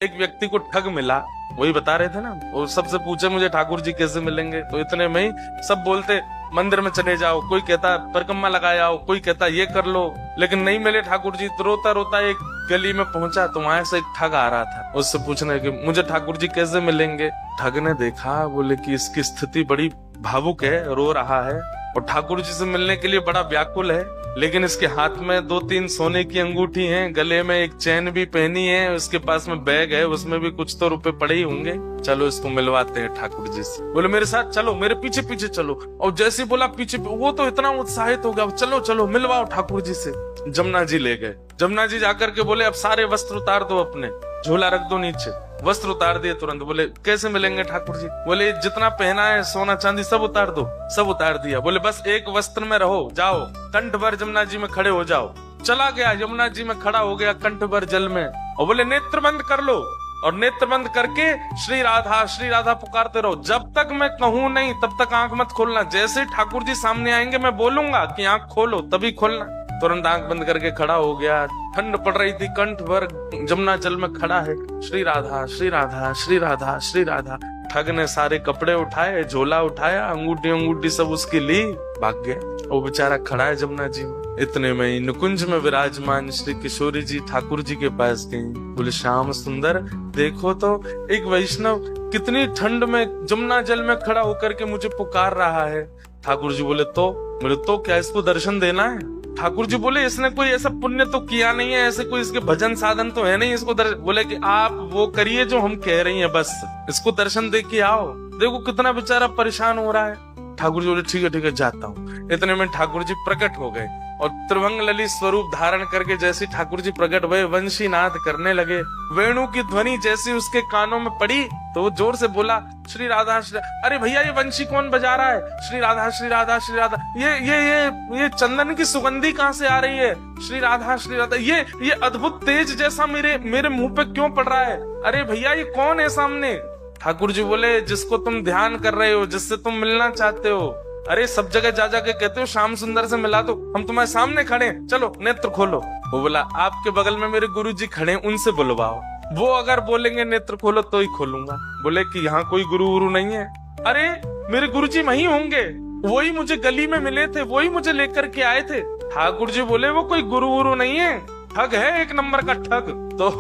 एक व्यक्ति को ठग मिला, वही बता रहे थे ना, वो सबसे पूछे मुझे ठाकुर जी कैसे मिलेंगे, तो इतने में ही सब बोलते मंदिर में चले जाओ, कोई कहता परिक्रमा लगा आओ, कोई कहता ये कर लो, लेकिन नहीं मिले ठाकुर जी। तो रोता रोता एक गली में पहुंचा, तो वहां से एक ठग आ रहा था, उससे पूछने कि मुझे ठाकुर जी कैसे मिलेंगे। ठग ने देखा, बोले कि इसकी स्थिति बड़ी भावुक है, रो रहा है और ठाकुर जी से मिलने के लिए बड़ा व्याकुल है, लेकिन इसके हाथ में 2-3 सोने की अंगूठी हैं, गले में एक चैन भी पहनी है, उसके पास में बैग है, उसमें भी कुछ तो रुपए पड़े ही होंगे, चलो इसको मिलवाते हैं ठाकुर जी से। बोले मेरे साथ चलो, मेरे पीछे पीछे चलो। और जैसे बोला पीछे, वो तो इतना उत्साहित हो गया, चलो चलो मिलवाओ ठाकुर जी से। जमुना जी ले गए। जमुना जी जाकर के बोले अब सारे वस्त्र उतार दो, अपने झोला रख दो नीचे। वस्त्र उतार दिए तुरंत। बोले कैसे मिलेंगे ठाकुर जी? बोले जितना पहना है सोना चांदी सब उतार दो। सब उतार दिया। बोले बस एक वस्त्र में रहो, जाओ कंठ भर जमुना जी में खड़े हो जाओ। चला गया, यमुना जी में खड़ा हो गया कंठ भर जल में, और बोले नेत्र बंद कर लो, और नेत्र बंद करके श्री राधा पुकारते रहो, जब तक मैं कहूं नहीं तब तक आंख मत खोलना। जैसे ठाकुर जी सामने आएंगे मैं बोलूंगा कि आंख खोलो, तभी खोलना। तुरंत आंख बंद करके खड़ा हो गया। ठंड पड़ रही थी, कंठ भर जमुना जल में खड़ा है, श्री राधा श्री राधा श्री राधा श्री राधा। ठग ने सारे कपड़े उठाए, झोला उठाया, अंगूठी सब उसकी ली, भाग गया। वो बेचारा खड़ा है जमुना जी में। इतने में नुकुंज में विराजमान श्री किशोरी जी ठाकुर जी के पास गई। बोले श्याम सुंदर, देखो तो एक वैष्णव कितनी ठंड में जमुना जल में खड़ा होकर के मुझे पुकार रहा है। ठाकुर जी बोले तो क्या इसको दर्शन देना है? ठाकुर जी बोले इसने कोई ऐसा पुण्य तो किया नहीं है, ऐसे कोई इसके भजन साधन तो है नहीं, इसको बोले कि आप वो करिए जो हम कह रही हैं, बस इसको दर्शन दे के आओ। देखो कितना बेचारा परेशान हो रहा है। ठाकुर जी बोले ठीक है जाता हूँ। इतने में ठाकुर जी प्रकट हो गए और त्रिभंग ललित स्वरूप धारण करके जैसे ठाकुर जी प्रकट हुए, वंशी नाद करने लगे। वेणु की ध्वनि जैसी उसके कानों में पड़ी तो वो जोर से बोला श्री राधा श्री। अरे भैया ये वंशी कौन बजा रहा है? श्री राधा श्री राधा श्री राधा। ये चंदन की सुगंधी कहाँ से आ रही है? श्री राधा श्री राधा। ये अद्भुत तेज जैसा मेरे मुंह पे क्यों पड़ रहा है? अरे भैया ये कौन है सामने? ठाकुर जी बोले जिसको तुम ध्यान कर रहे हो, जिससे तुम मिलना चाहते हो। अरे सब जगह जा जाके कहते हो श्याम सुंदर से मिला दो, हम तुम्हारे सामने खड़े हैं, चलो नेत्र खोलो। वो बोला आपके बगल में मेरे गुरु जी खड़े, उनसे बुलवाओ, वो अगर बोलेंगे नेत्र खोलो तो ही खोलूंगा। बोले कि यहाँ कोई गुरु नहीं है। अरे मेरे गुरु जी वहीं होंगे, वही मुझे गली में मिले थे, वही मुझे लेकर के आए थे। ठाकुर जी बोले वो कोई गुरु नहीं है, ठग है, एक नंबर का ठग। तो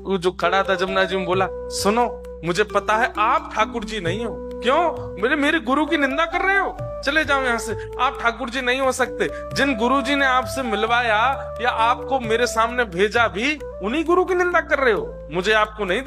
वो जो खड़ा था जमुना जी में बोला सुनो, मुझे पता है आप ठाकुर जी नहीं हो। क्यों? मेरे गुरु की निंदा कर रहे हो? चले जाओ यहाँ से, आप ठाकुर जी नहीं हो सकते। जिन गुरु जी ने आपसे मिलवाया या आपको मेरे सामने भेजा भी, उन्हीं गुरु की निंदा कर रहे हो। मुझे आपको नहीं